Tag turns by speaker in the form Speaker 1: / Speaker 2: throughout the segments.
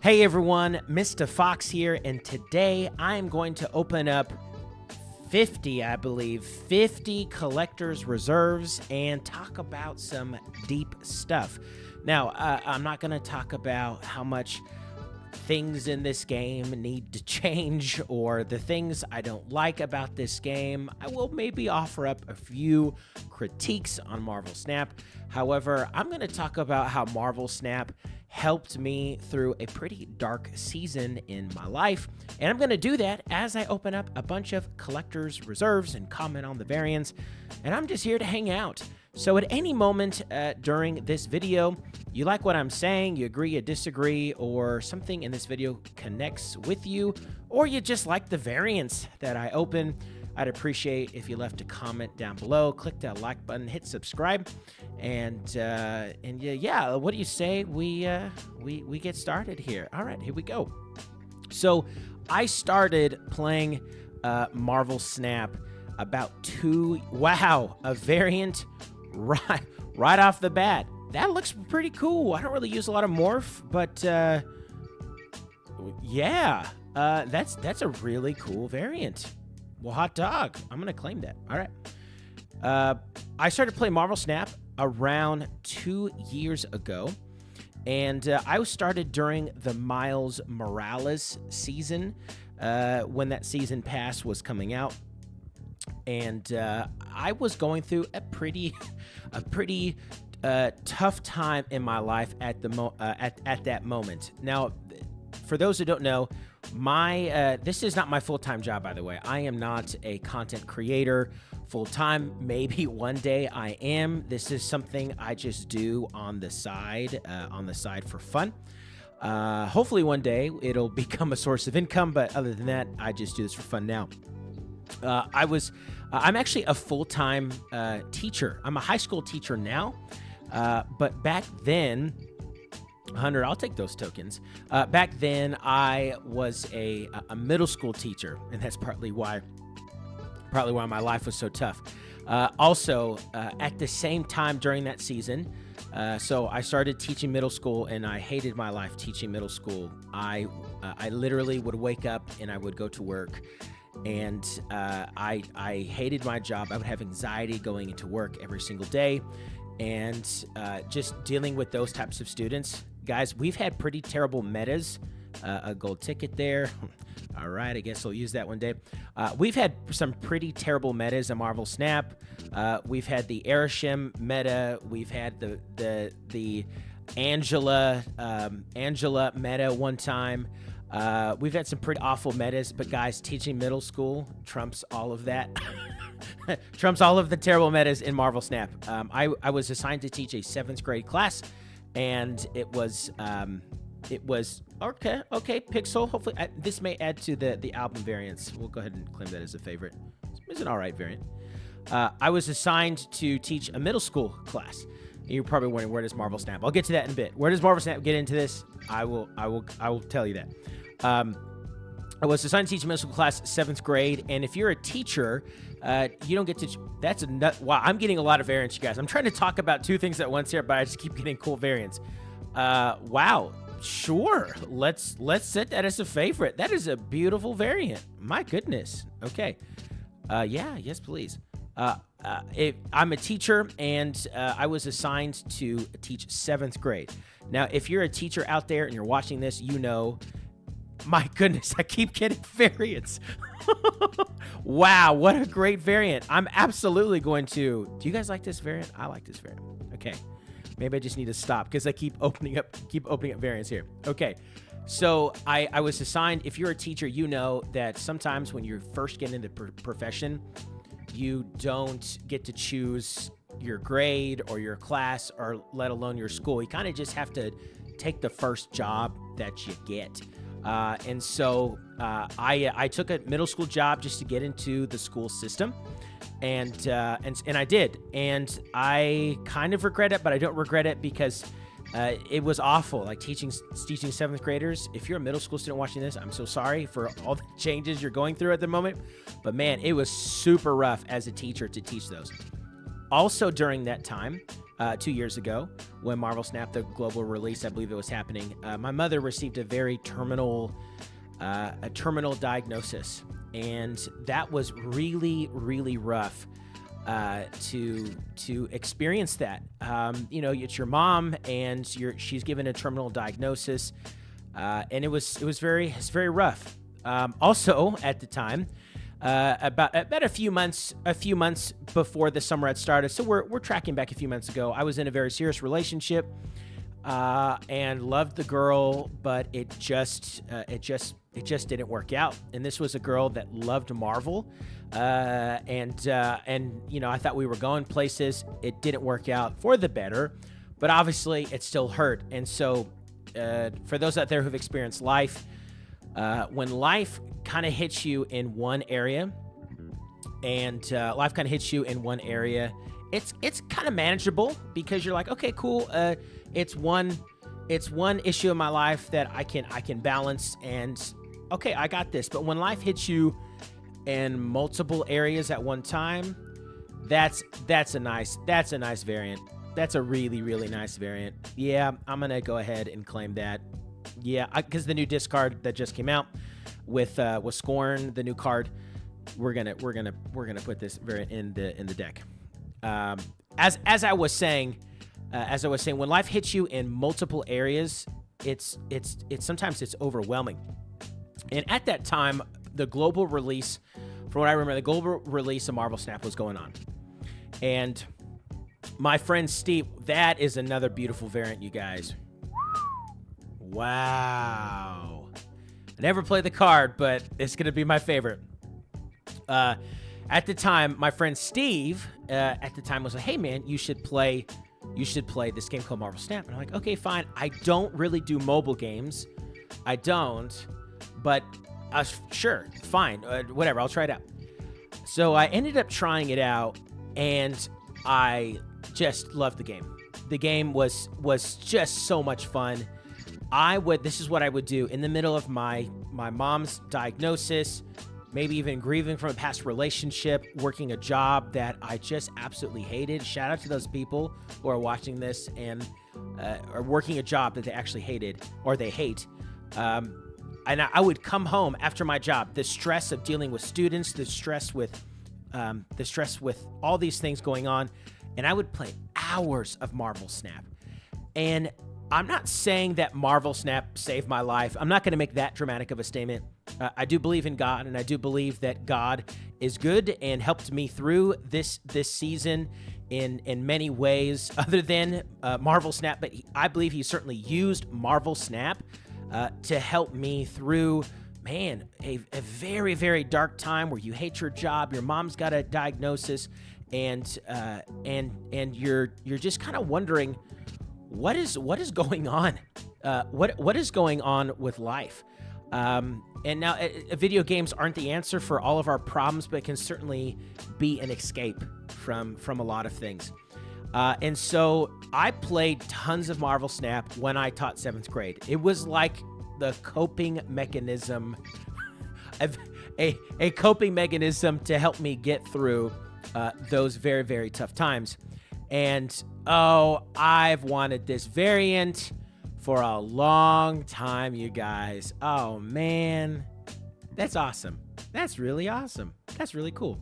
Speaker 1: Hey everyone, Mr. Fox here, and today I am going to open up 50 collector's reserves and talk about some deep stuff. Now, I'm not going to talk about how much things in this game need to change or the things I don't like about this game. I will maybe offer up a few critiques on Marvel Snap. However, I'm going to talk about how Marvel Snap helped me through a pretty dark season in my life. And I'm going to do that as I open up a bunch of collector's reserves and comment on the variants. And I'm just here to hang out. So at any moment during this video, you like what I'm saying, you agree, you disagree, or something in this video connects with you, or you just like the variants that I open, I'd appreciate if you left a comment down below, click that like button, hit subscribe, and yeah, what do you say we get started here? All right, here we go. So I started playing Marvel Snap about a variant right off the bat. That looks pretty cool. I don't really use a lot of morph, but yeah, that's a really cool variant. Well, hot dog. I'm gonna claim that. All right. I started playing Marvel Snap around 2 years ago, and I started during the Miles Morales season when that season pass was coming out. And I was going through a pretty tough time in my life at that moment. Now, for those who don't know, this is not my full-time job, by the way. I am not a content creator full-time. Maybe one day I am. This is something I just do on the side for fun. Hopefully one day it'll become a source of income, but other than that, I just do this for fun now. I'm actually a full-time teacher. I'm a high school teacher now, but back then, 100, I'll take those tokens. Back then, I was a middle school teacher, and that's partly why my life was so tough. Also, at the same time during that season, so I started teaching middle school, and I hated my life teaching middle school. I literally would wake up and I would go to work. And I hated my job. I would have anxiety going into work every single day, and just dealing with those types of students. Guys, we've had pretty terrible metas. A gold ticket there. All right, I guess I'll use that one day. We've had some pretty terrible metas in Marvel Snap. We've had the Airshim meta. We've had the Angela meta one time. We've had some pretty awful metas, but guys, teaching middle school trumps all of that. Trumps all of the terrible metas in Marvel Snap. I was assigned to teach a 7th grade class, and it was okay, Pixel. Hopefully, this may add to the album variants. We'll go ahead and claim that as a favorite. It's an all right variant. I was assigned to teach a middle school class. You're probably wondering, where does Marvel Snap? I'll get to that in a bit. Where does Marvel Snap get into this? I will tell you that. I was assigned to teach middle school class 7th grade, and if you're a teacher, you don't get to. Wow, I'm getting a lot of variants, you guys. I'm trying to talk about 2 things at once here, but I just keep getting cool variants. Wow, sure. Let's set that as a favorite. That is a beautiful variant. My goodness. Okay. Yeah. Yes, please. I'm a teacher, and I was assigned to teach 7th grade. Now, if you're a teacher out there and you're watching this, you know, my goodness, I keep getting variants. Wow, what a great variant. I'm absolutely going to. Do you guys like this variant? I like this variant. Okay. Maybe I just need to stop because I keep opening up variants here. Okay. So I was assigned, if you're a teacher, you know that sometimes when you first get into the profession, you don't get to choose your grade or your class, or let alone your school. You kind of just have to take the first job that you get. And so I took a middle school job just to get into the school system, and I did. And I kind of regret it, but I don't regret it because it was awful. Like teaching 7th graders. If you're a middle school student watching this, I'm so sorry for all the changes you're going through at the moment. But man, it was super rough as a teacher to teach those. Also during that time, 2 years ago, when Marvel Snap, the global release, I believe it was happening, my mother received a very terminal diagnosis, and that was really, really rough to experience that. It's your mom, and she's given a terminal diagnosis, and it's very rough. Also, at the time, about a few months before the summer had started, so we're tracking back a few months ago. I was in a very serious relationship, and loved the girl, but it just didn't work out. And this was a girl that loved Marvel, and I thought we were going places. It didn't work out for the better, but obviously it still hurt. And so, for those out there who've experienced life, when life kind of hits you in one area, it's kind of manageable because you're like, okay, cool. It's one issue in my life that I can balance, and okay, I got this. But when life hits you in multiple areas at one time, that's a nice variant. That's a really, really nice variant. Yeah, I'm gonna go ahead and claim that. Yeah, because the new discard that just came out with Scorn, the new card, we're gonna put this variant in the deck. As I was saying, when life hits you in multiple areas, it's sometimes it's overwhelming. And at that time, the global release, from what I remember, the global release of Marvel Snap was going on. And my friend Steve, that is another beautiful variant, you guys. Wow. I never played the card, but it's going to be my favorite. At the time, my friend Steve, was like, hey man, you should play this game called Marvel Snap. And I'm like, okay, fine. I don't really do mobile games. I don't, but sure, fine, whatever, I'll try it out. So I ended up trying it out, and I just loved the game. The game was just so much fun. This is what I would do in the middle of my mom's diagnosis, maybe even grieving from a past relationship, working a job that I just absolutely hated. Shout out to those people who are watching this and are working a job that they actually hated or they hate. And I would come home after my job, the stress of dealing with students, the stress with all these things going on, and I would play hours of Marvel Snap. And I'm not saying that Marvel Snap saved my life. I'm not going to make that dramatic of a statement. I do believe in God, and I do believe that God is good and helped me through this season in many ways other than Marvel Snap. But I believe he certainly used Marvel Snap to help me through, man, a very, very dark time where you hate your job, your mom's got a diagnosis, and you're just kind of wondering, what is going on? What is going on with life? And now, video games aren't the answer for all of our problems, but can certainly be an escape from a lot of things. And so I played tons of Marvel Snap when I taught 7th grade. It was like the coping mechanism, a coping mechanism to help me get through those very, very tough times. And I've wanted this variant for a long time, you guys. Oh man, that's awesome. That's really awesome. That's really cool.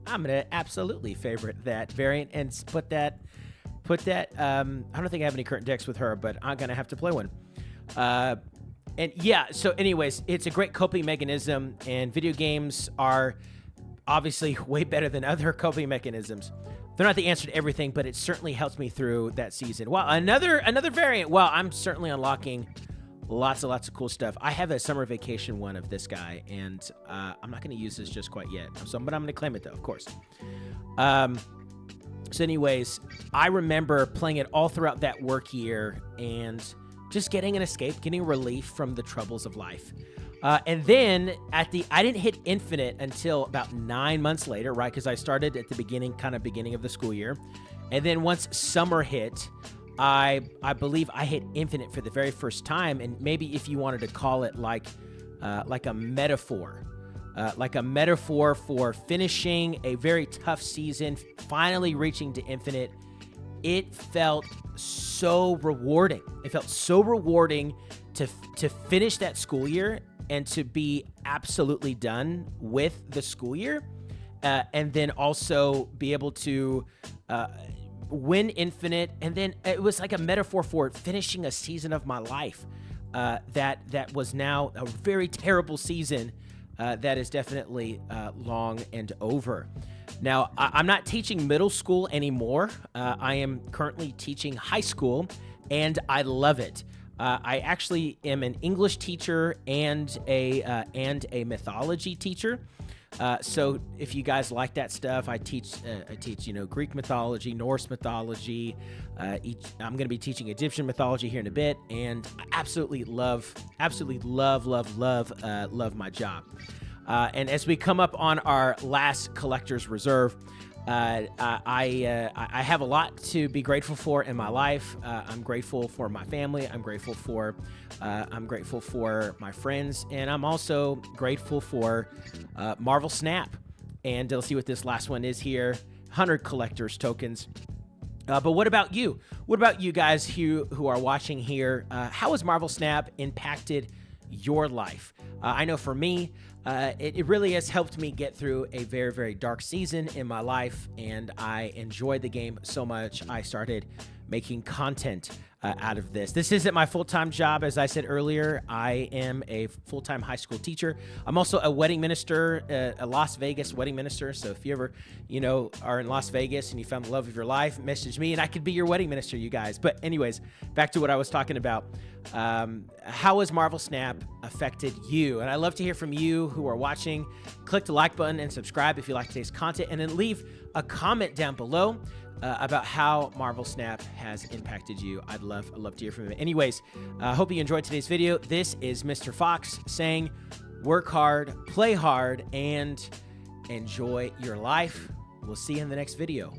Speaker 1: I'm gonna absolutely favorite that variant and put that. I don't think I have any current decks with her, but I'm gonna have to play one. And yeah. So, anyways, it's a great coping mechanism, and video games are obviously way better than other coping mechanisms. They're not the answer to everything, but it certainly helps me through that season. Well, another variant. Well, I'm certainly unlocking lots of cool stuff. I have a summer vacation one of this guy, and I'm not going to use this just quite yet. But I'm going to claim it though, of course. So, anyways, I remember playing it all throughout that work year and just getting an escape, getting relief from the troubles of life. And then I didn't hit infinite until about 9 months later, right? Because I started at the beginning of the school year. And then once summer hit, I believe I hit infinite for the very first time. And maybe if you wanted to call it like a metaphor, like a metaphor for finishing a very tough season, finally reaching to infinite. It felt so rewarding. It felt so rewarding to finish that school year and to be absolutely done with the school year, and then also be able to win infinite. And then it was like a metaphor for finishing a season of my life that was now a very terrible season that is definitely long and over. Now, I'm not teaching middle school anymore. I am currently teaching high school, and I love it. I actually am an English teacher and a mythology teacher. So if you guys like that stuff, I teach Greek mythology, Norse mythology. I'm going to be teaching Egyptian mythology here in a bit, and I absolutely love my job. And as we come up on our last collector's reserve, I have a lot to be grateful for in my life. I'm grateful for my family. I'm grateful for my friends, and I'm also grateful for marvelsnap. And let's see what this last one is here: 100 collectors tokens. But what about you? What about you guys who are watching here? How has marvelsnap impacted your life? I know for me, it really has helped me get through a very, very dark season in my life, and I enjoyed the game so much, I started making content out of this. This isn't my full-time job. As I said earlier, I am a full-time high school teacher. I'm also a wedding minister, a Las Vegas wedding minister. So if you ever, are in Las Vegas and you found the love of your life, message me and I could be your wedding minister, you guys. But anyways, back to what I was talking about. How has marvelsnap affected you? And I'd love to hear from you who are watching. Click the like button and subscribe if you like today's content, and then leave a comment down below about how marvelsnap has impacted you. I'd love to hear from you. Anyways, I hope you enjoyed today's video. This is Mr. Fox saying, work hard, play hard, and enjoy your life. We'll see you in the next video.